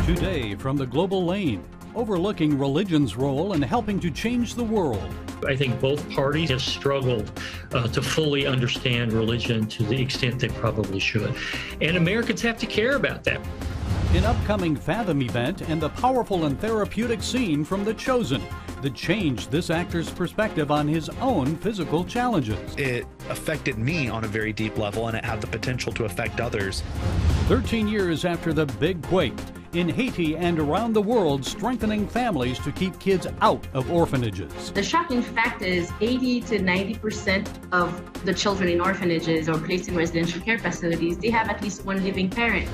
Today from the Global Lane, overlooking religion's role in helping to change the world. I think both parties have struggled to fully understand religion to the extent they probably should. And Americans have to care about that. An upcoming Fathom event and the powerful and therapeutic scene from The Chosen that changed this actor's perspective on his own physical challenges. It affected me on a very deep level, and it had the potential to affect others. 13 years after the big quake, in Haiti and around the world, strengthening families to keep kids out of orphanages. The shocking fact is 80 to 90% of the children in orphanages or placed in residential care facilities, they have at least one living parent.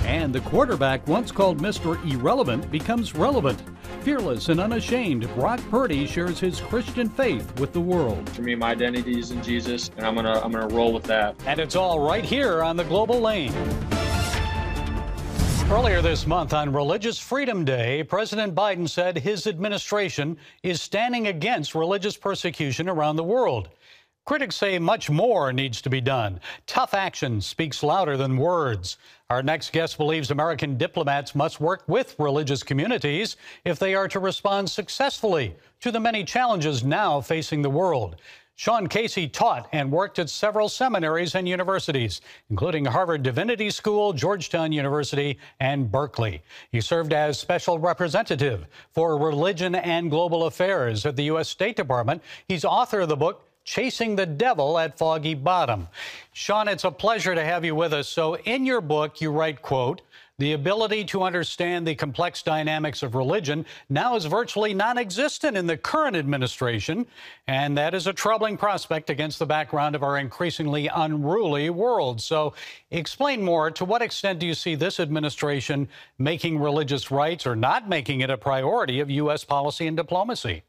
And the quarterback once called Mr. Irrelevant becomes relevant. Fearless and unashamed, Brock Purdy shares his Christian faith with the world. For me, my identity is in Jesus, and I'm gonna roll with that. And it's all right here on the Global Lane. Earlier this month on Religious Freedom Day, President Biden said his administration is standing against religious persecution around the world. Critics say much more needs to be done. Tough action speaks louder than words. Our next guest believes American diplomats must work with religious communities if they are to respond successfully to the many challenges now facing the world. Sean Casey taught and worked at several seminaries and universities, including Harvard Divinity School, Georgetown University, and Berkeley. He served as special representative for religion and global affairs at the U.S. State Department. He's author of the book, Chasing the Devil at Foggy Bottom. Sean, it's a pleasure to have you with us. So in your book, you write, quote, the ability to understand the complex dynamics of religion now is virtually non-existent in the current administration, and that is a troubling prospect against the background of our increasingly unruly world. So explain more. To what extent do you see this administration making religious rights or not making it a priority of U.S. policy and diplomacy?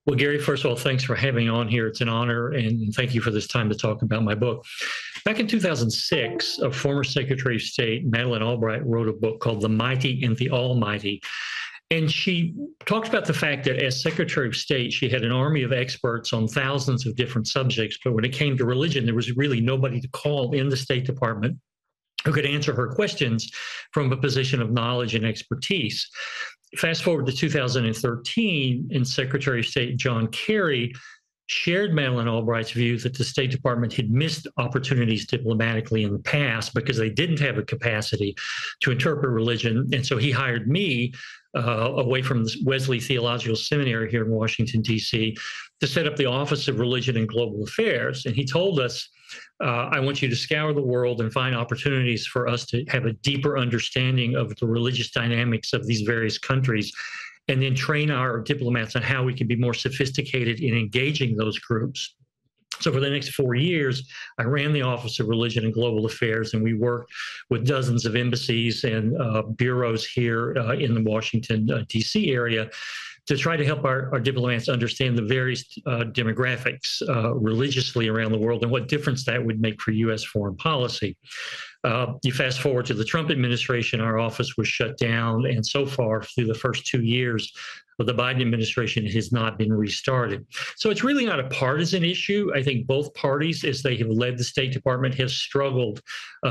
Well, Gary, first of all, thanks for having me on here. It's an honor, and thank you for this time to talk about my book. Back in 2006, a former Secretary of State, Madeleine Albright, wrote a book called The Mighty and the Almighty. And she talked about the fact that as Secretary of State, she had an army of experts on thousands of different subjects. But when it came to religion, there was really nobody to call in the State Department who could answer her questions from a position of knowledge and expertise. Fast forward to 2013, and Secretary of State John Kerry shared Madeleine Albright's view that the State Department had missed opportunities diplomatically in the past because they didn't have a capacity to interpret religion. And so he hired me away from the Wesley Theological Seminary here in Washington, D.C., to set up the Office of Religion and Global Affairs. And he told us, I want you to scour the world and find opportunities for us to have a deeper understanding of the religious dynamics of these various countries, and then train our diplomats on how we can be more sophisticated in engaging those groups. So for the next 4 years, I ran the Office of Religion and Global Affairs, and we worked with dozens of embassies and bureaus here in the Washington, D.C. area to try to help our diplomats understand the various demographics religiously around the world and what difference that would make for U.S. foreign policy. You fast forward to the Trump administration, our office was shut down, and so far through the first 2 years of the Biden administration, it has not been restarted. So it's really not a partisan issue. I think both parties, as they have led the State Department, have struggled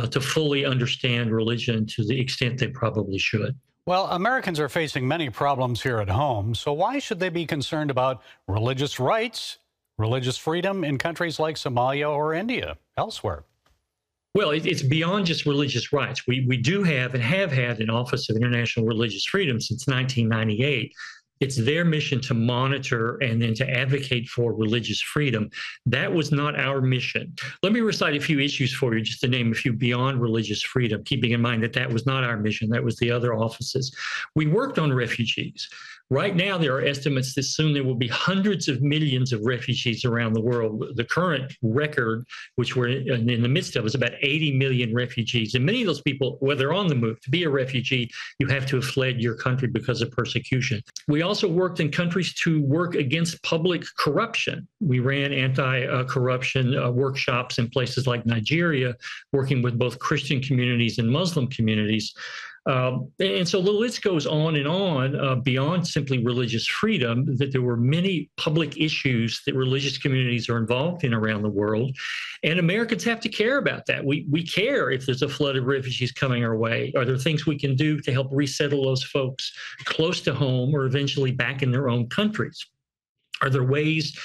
to fully understand religion to the extent they probably should. Well, Americans are facing many problems here at home, so why should they be concerned about religious rights, religious freedom in countries like Somalia or India, elsewhere? Well, it's beyond just religious rights. We do have and have had an Office of International Religious Freedom since 1998. It's their mission to monitor and then to advocate for religious freedom. That was not our mission. Let me recite a few issues for you, just to name a few beyond religious freedom, keeping in mind that that was not our mission. That was the other offices. We worked on refugees. Right now, there are estimates that soon there will be hundreds of millions of refugees around the world. The current record, which we're in the midst of, is about 80 million refugees. And many of those people, well, they're on the move. To be a refugee, you have to have fled your country because of persecution. We also worked in countries to work against public corruption. We ran anti-corruption workshops in places like Nigeria, working with both Christian communities and Muslim communities. And so the list goes on and on beyond simply religious freedom, that there were many public issues that religious communities are involved in around the world. And Americans have to care about that. We care if there's a flood of refugees coming our way. Are there things we can do to help resettle those folks close to home or eventually back in their own countries? Are there ways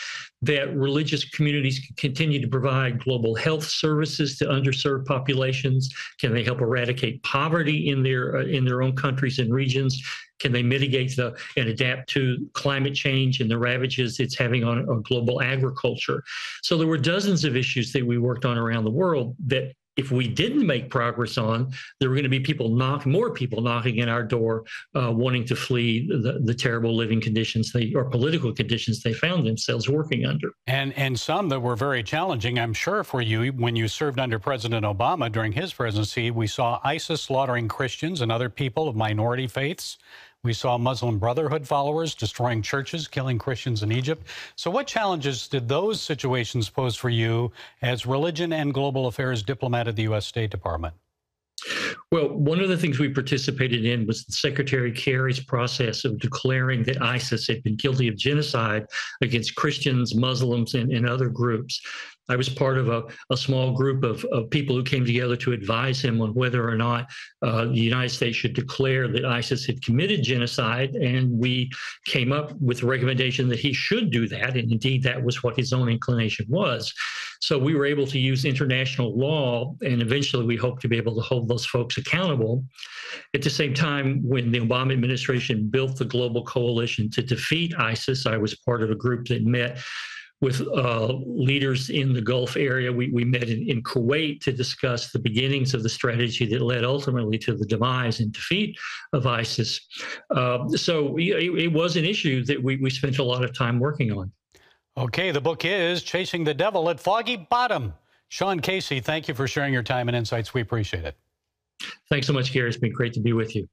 that religious communities can continue to provide global health services to underserved populations? Can they help eradicate poverty in their own countries and regions? Can they mitigate and adapt to climate change and the ravages it's having on global agriculture? So there were dozens of issues that we worked on around the world that, if we didn't make progress on, there were going to be more people knocking at our door, wanting to flee the terrible living conditions or political conditions they found themselves working under. And some that were very challenging, I'm sure, for you. When you served under President Obama during his presidency, we saw ISIS slaughtering Christians and other people of minority faiths. We saw Muslim Brotherhood followers destroying churches, killing Christians in Egypt. So what challenges did those situations pose for you as religion and global affairs diplomat at the U.S. State Department? Well, one of the things we participated in was Secretary Kerry's process of declaring that ISIS had been guilty of genocide against Christians, Muslims, and other groups. I was part of a small group of people who came together to advise him on whether or not the United States should declare that ISIS had committed genocide, and we came up with the recommendation that he should do that, and indeed that was what his own inclination was. So we were able to use international law, and eventually we hope to be able to hold those folks accountable. At the same time, when the Obama administration built the global coalition to defeat ISIS, I was part of a group that met with leaders in the Gulf area. We met in Kuwait to discuss the beginnings of the strategy that led ultimately to the demise and defeat of ISIS. So it was an issue that we spent a lot of time working on. Okay, the book is Chasing the Devil at Foggy Bottom. Sean Casey, thank you for sharing your time and insights. We appreciate it. Thanks so much, Gary. It's been great to be with you.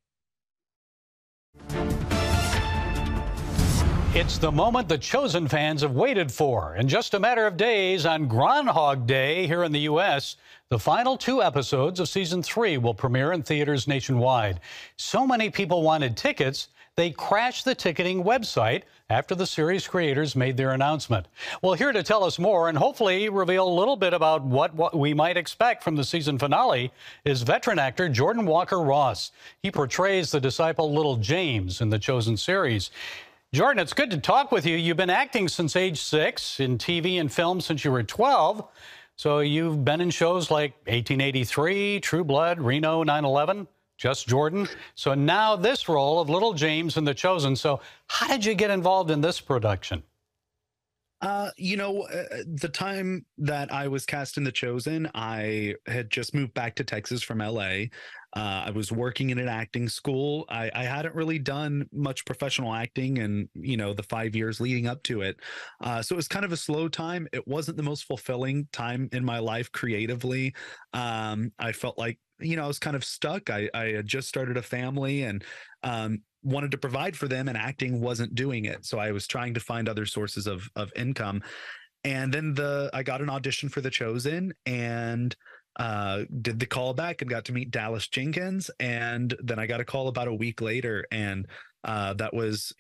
It's the moment the Chosen fans have waited for. In just a matter of days, on Groundhog Day here in the U.S., the final 2 episodes of Season 3 will premiere in theaters nationwide. So many people wanted tickets, they crashed the ticketing website after the series creators made their announcement. Well, here to tell us more and hopefully reveal a little bit about what we might expect from the season finale is veteran actor Jordan Walker-Ross. He portrays the disciple Little James in the Chosen series. Jordan, it's good to talk with you. You've been acting since age 6, in TV and film since you were 12. So you've been in shows like 1883, True Blood, Reno 9/11, Just Jordan. So now this role of Little James in The Chosen. So how did you get involved in this production? The time that I was cast in The Chosen, I had just moved back to Texas from LA. I was working in an acting school. I hadn't really done much professional acting in, the 5 years leading up to it. So it was kind of a slow time. It wasn't the most fulfilling time in my life creatively. I felt like, I was kind of stuck. I had just started a family and wanted to provide for them, and acting wasn't doing it. So I was trying to find other sources of income. And then I got an audition for The Chosen and did the call back and got to meet Dallas Jenkins. And then I got a call about a week later, and that was,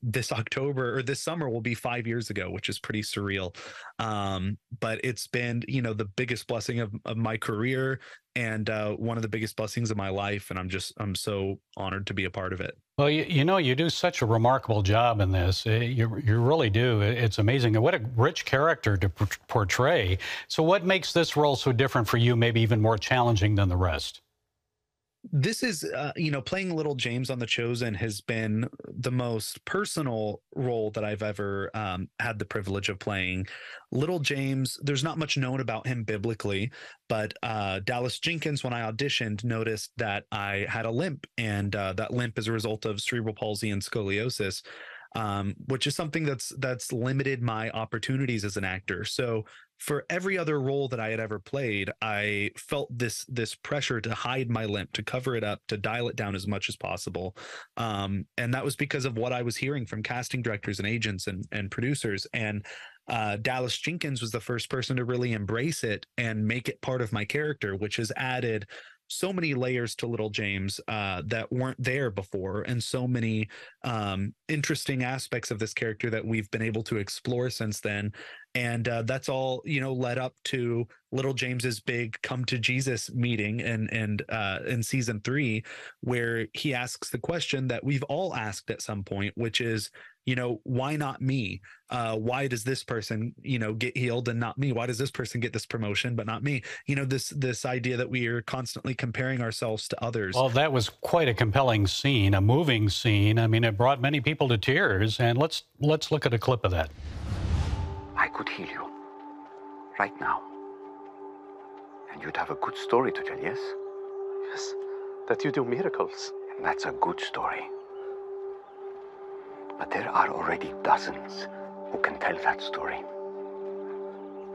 this October or this summer will be 5 years ago, which is pretty surreal. But it's been, the biggest blessing of my career and one of the biggest blessings of my life. And I'm so honored to be a part of it. Well, you do such a remarkable job in this. You really do. It's amazing. And what a rich character to portray. So what makes this role so different for you, maybe even more challenging than the rest? This is, playing Little James on The Chosen has been the most personal role that I've ever had the privilege of playing. Little James, there's not much known about him biblically, but Dallas Jenkins, when I auditioned, noticed that I had a limp, and that limp is a result of cerebral palsy and scoliosis, which is something that's limited my opportunities as an actor. So for every other role that I had ever played, I felt this pressure to hide my limp, to cover it up, to dial it down as much as possible. And that was because of what I was hearing from casting directors and agents and producers. And Dallas Jenkins was the first person to really embrace it and make it part of my character, which has added so many layers to Little James that weren't there before, and so many interesting aspects of this character that we've been able to explore since then. And that's all, led up to Little James's big come to Jesus meeting and in season 3, where he asks the question that we've all asked at some point, which is, why not me? Why does this person, get healed and not me? Why does this person get this promotion but not me? This idea that we are constantly comparing ourselves to others. Well, that was quite a compelling scene, a moving scene. I mean, it brought many people to tears. And let's look at a clip of that. I could heal you right now. And you'd have a good story to tell, yes? Yes, that you do miracles. And that's a good story. But there are already dozens who can tell that story.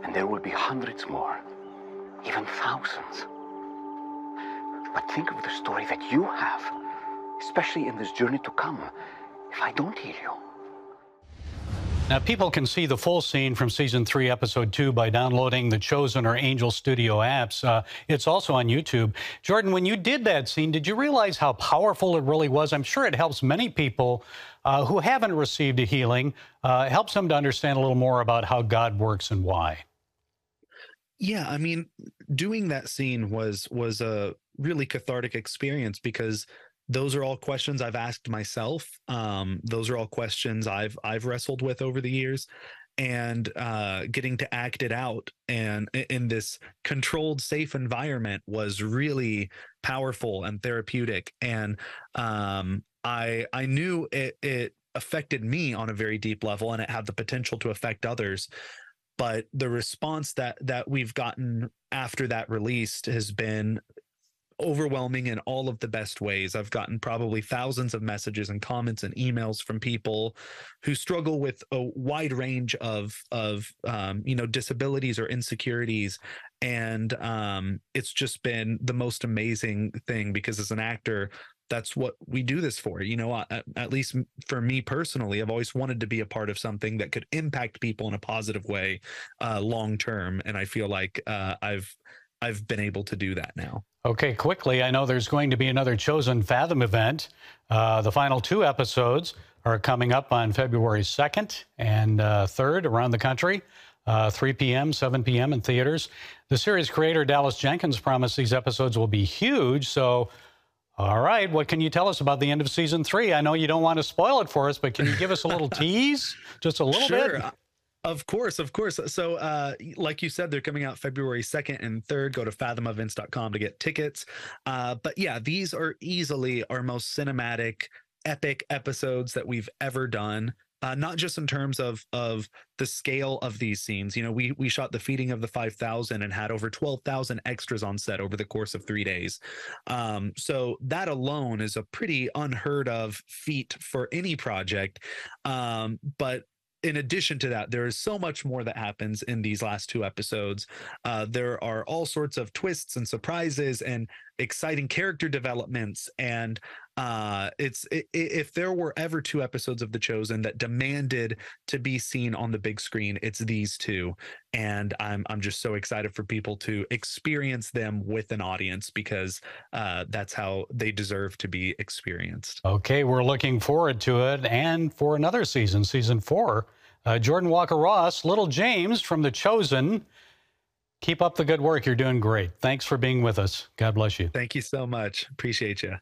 And there will be hundreds more, even thousands. But think of the story that you have, especially in this journey to come, if I don't heal you. Now, people can see the full scene from Season 3, Episode 2 by downloading the Chosen or Angel Studio apps. It's also on YouTube. Jordan, when you did that scene, did you realize how powerful it really was? I'm sure it helps many people who haven't received a healing, helps them to understand a little more about how God works and why. Yeah, I mean, doing that scene was a really cathartic experience, because those are all questions I've asked myself. Those are all questions I've wrestled with over the years, and getting to act it out and in this controlled, safe environment was really powerful and therapeutic. And I knew it affected me on a very deep level, and it had the potential to affect others. But the response that we've gotten after that release has been overwhelming in all of the best ways. I've gotten probably thousands of messages and comments and emails from people who struggle with a wide range of disabilities or insecurities. And it's just been the most amazing thing, because as an actor, that's what we do this for. At least for me personally, I've always wanted to be a part of something that could impact people in a positive way long term. And I feel like I've been able to do that now. Okay, quickly, I know there's going to be another Chosen Fathom event. The final 2 episodes are coming up on February 2nd and 3rd around the country, 3 p.m., 7 p.m. in theaters. The series creator, Dallas Jenkins, promised these episodes will be huge. So, all right, what can you tell us about the end of Season 3? I know you don't want to spoil it for us, but can you give us a little tease? Just a little bit? Of course. So like you said, they're coming out February 2nd and 3rd. Go to fathomevents.com to get tickets. But yeah, these are easily our most cinematic, epic episodes that we've ever done. Not just in terms of the scale of these scenes. We shot the feeding of the 5,000 and had over 12,000 extras on set over the course of 3 days. So that alone is a pretty unheard of feat for any project. But in addition to that, there is so much more that happens in these last 2 episodes. There are all sorts of twists and surprises and exciting character developments. And if there were ever 2 episodes of The Chosen that demanded to be seen on the big screen, it's these 2. And I'm just so excited for people to experience them with an audience, because that's how they deserve to be experienced. Okay, we're looking forward to it. And for another season, Season 4, Jordan Walker-Ross, Little James from The Chosen. Keep up the good work. You're doing great. Thanks for being with us. God bless you. Thank you so much. Appreciate you.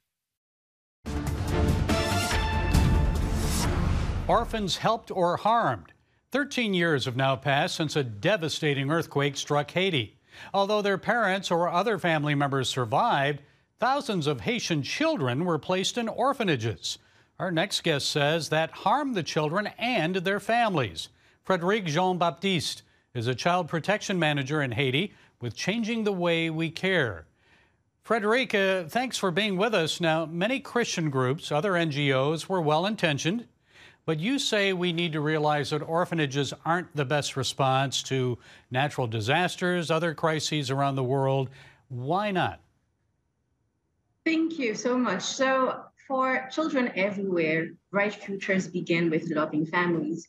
Orphans helped or harmed. 13 years have now passed since a devastating earthquake struck Haiti. Although their parents or other family members survived, thousands of Haitian children were placed in orphanages. Our next guest says that harmed the children and their families. Frederica JeanBaptiste is a child protection manager in Haiti with Changing the Way We Care. Frederica, thanks for being with us. Now, many Christian groups, other NGOs, were well-intentioned, but you say we need to realize that orphanages aren't the best response to natural disasters, other crises around the world. Why not? Thank you so much. So for children everywhere, bright futures begin with loving families.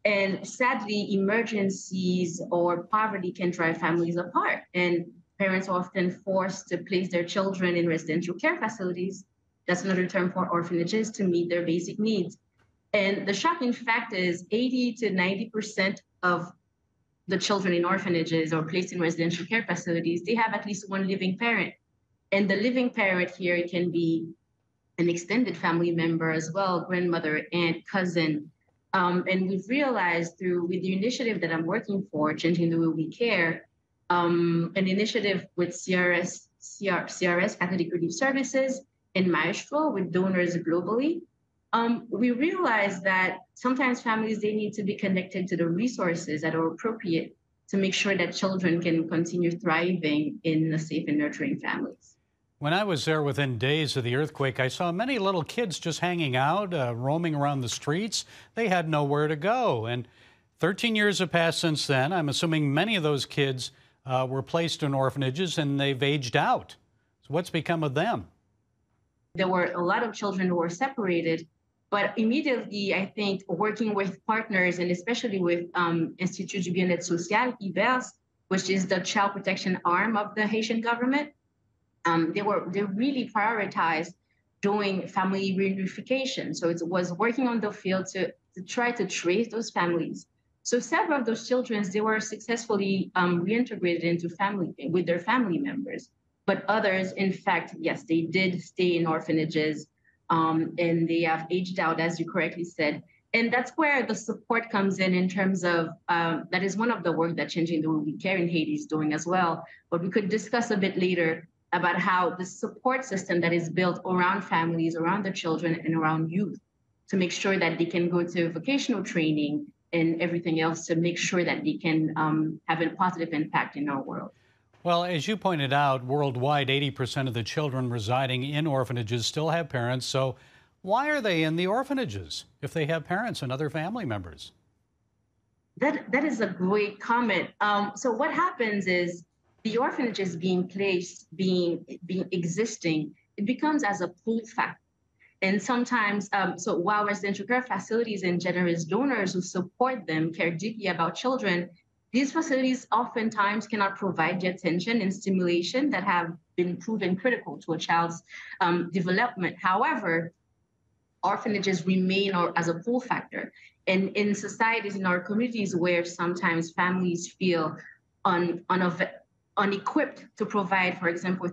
And sadly, emergencies or poverty can drive families apart. And parents are often forced to place their children in residential care facilities. That's another term for orphanages, to meet their basic needs. And the shocking fact is 80 to 90% of the children in orphanages or placed in residential care facilities, they have at least one living parent. And the living parent here can be an extended family member as well, grandmother, aunt, cousin. And we've realized with the initiative that I'm working for, Changing the Way We Care, an initiative with CRS, Catholic Relief Services, and Maestro with donors globally, we realized that sometimes families, they need to be connected to the resources that are appropriate to make sure that children can continue thriving in a safe and nurturing families. When I was there within days of the earthquake, I saw many little kids just hanging out, roaming around the streets. They had nowhere to go. And 13 years have passed since then. I'm assuming many of those kids were placed in orphanages and they've aged out. So what's become of them? There were a lot of children who were separated, but immediately, I think, working with partners and especially with Institut du Bien-être Social, IBERS, which is the child protection arm of the Haitian government, they really prioritized doing family reunification. So it was working on the field to try to trace those families. So several of those children, they were successfully reintegrated into family with their family members. But others, in fact, yes, they did stay in orphanages and they have aged out, as you correctly said. And that's where the support comes in terms of, that is one of the work that Changing the Way We Care in Haiti is doing as well. But we could discuss a bit later about how the support system that is built around families, around the children, and around youth to make sure that they can go to vocational training and everything else to make sure that they can have a positive impact in our world. Well, as you pointed out, worldwide, 80% of the children residing in orphanages still have parents. So why are they in the orphanages if they have parents and other family members? That is a great comment. So what happens is the orphanages being placed, being existing, it becomes as a pull factor. And sometimes, so while residential care facilities and generous donors who support them care deeply about children, these facilities oftentimes cannot provide the attention and stimulation that have been proven critical to a child's development. However, orphanages remain as a pull factor. And in societies, in our communities, where sometimes families feel unequipped to provide, for example,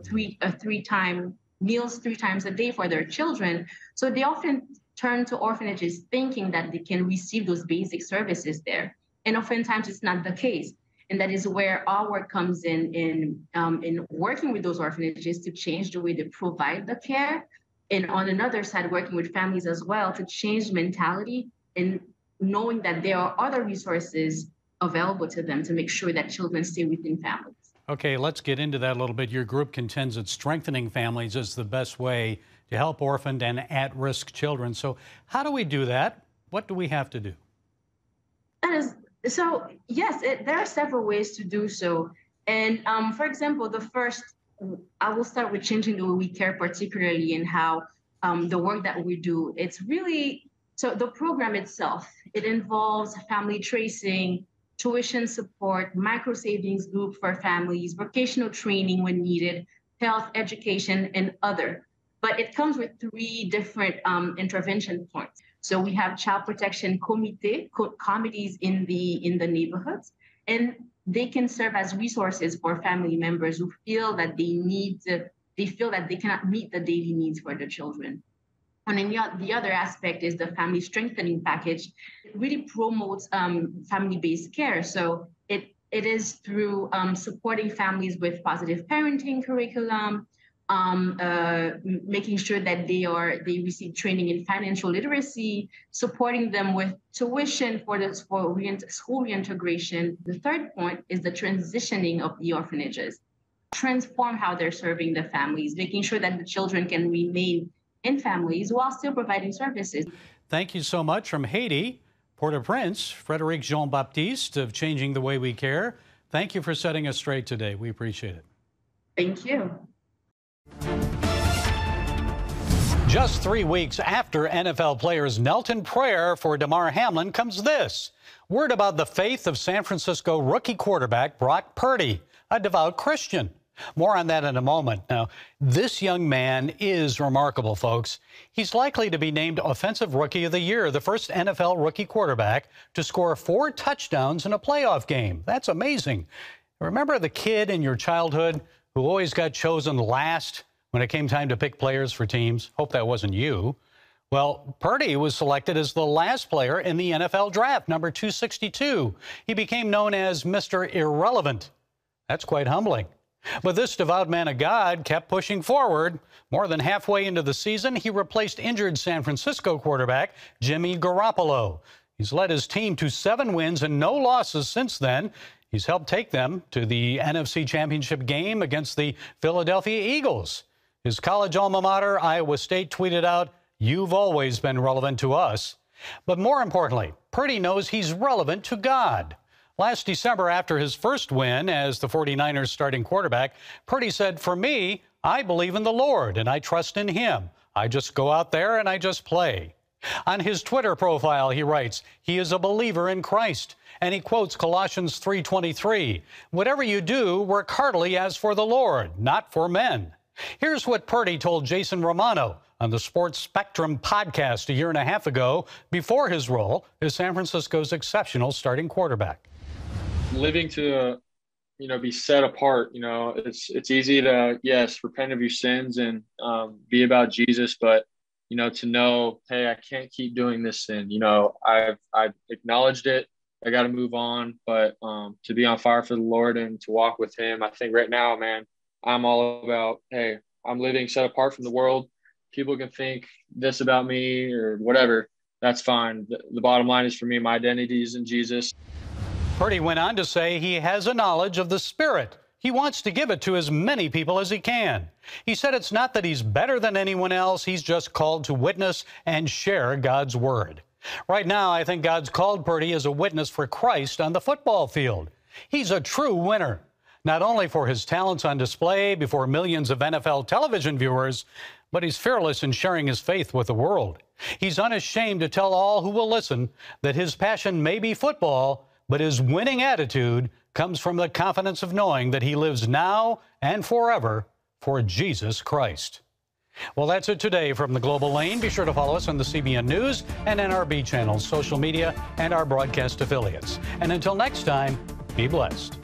meals 3 times a day for their children, so they often turn to orphanages thinking that they can receive those basic services there. And oftentimes it's not the case. And that is where our work comes in working with those orphanages to change the way they provide the care. And on another side, working with families as well to change mentality and knowing that there are other resources available to them to make sure that children stay within families. Okay, let's get into that a little bit. Your group contends that strengthening families is the best way to help orphaned and at-risk children. So how do we do that? What do we have to do? So yes, there are several ways to do so. And for example, I will start with Changing the Way We Care, particularly in how the work that we do, it's really, so the program itself, it involves family tracing, tuition support, micro savings group for families, vocational training when needed, health, education, and other. But it comes with 3 different intervention points. So we have child protection committees in the neighborhoods, and they can serve as resources for family members who feel that they feel that they cannot meet the daily needs for their children. And then the other aspect is the family strengthening package. It really promotes family-based care. So it is through supporting families with positive parenting curriculum, making sure that they receive training in financial literacy, supporting them with tuition for school reintegration. The third point is the transitioning of the orphanages, transform how they're serving the families, making sure that the children can remain in families while still providing services. Thank you so much. From Haiti, Port-au-Prince, Frederica JeanBaptiste of Changing the Way We Care. Thank you for setting us straight today. We appreciate it. Thank you. Just 3 weeks after NFL players knelt in prayer for Damar Hamlin comes this. Word about the faith of San Francisco rookie quarterback Brock Purdy, a devout Christian. More on that in a moment. Now, this young man is remarkable, folks. He's likely to be named Offensive Rookie of the Year, the first NFL rookie quarterback to score 4 touchdowns in a playoff game. That's amazing. Remember the kid in your childhood who always got chosen last when it came time to pick players for teams? Hope that wasn't you. Well, Purdy was selected as the last player in the NFL draft, number 262. He became known as Mr. Irrelevant. That's quite humbling. But this devout man of God kept pushing forward. More than halfway into the season, he replaced injured San Francisco quarterback Jimmy Garoppolo. He's led his team to 7 wins and no losses since then. He's helped take them to the NFC Championship game against the Philadelphia Eagles. His college alma mater, Iowa State, tweeted out, "You've always been relevant to us." But more importantly, Purdy knows he's relevant to God. Last December, after his first win as the 49ers starting quarterback, Purdy said, "For me, I believe in the Lord and I trust in him. I just go out there and I just play." On his Twitter profile, he writes, he is a believer in Christ. And he quotes Colossians 3:23, "Whatever you do, work heartily as for the Lord, not for men." Here's what Purdy told Jason Romano on the Sports Spectrum podcast a year and a half ago before his role as San Francisco's exceptional starting quarterback. Living to, be set apart, it's easy to, yes, repent of your sins and be about Jesus, but, to know, hey, I can't keep doing this sin. I've acknowledged it. I got to move on, but to be on fire for the Lord and to walk with him, I think right now, man, I'm all about, hey, I'm living set apart from the world. People can think this about me or whatever. That's fine. The bottom line is for me, my identity is in Jesus. Purdy went on to say he has a knowledge of the Spirit. He wants to give it to as many people as he can. He said it's not that he's better than anyone else. He's just called to witness and share God's word. Right now, I think God's called Purdy as a witness for Christ on the football field. He's a true winner, not only for his talents on display before millions of NFL television viewers, but he's fearless in sharing his faith with the world. He's unashamed to tell all who will listen that his passion may be football, but his winning attitude comes from the confidence of knowing that he lives now and forever for Jesus Christ. Well, that's it today from the Global Lane. Be sure to follow us on the CBN News and NRB channels, social media, and our broadcast affiliates. And until next time, be blessed.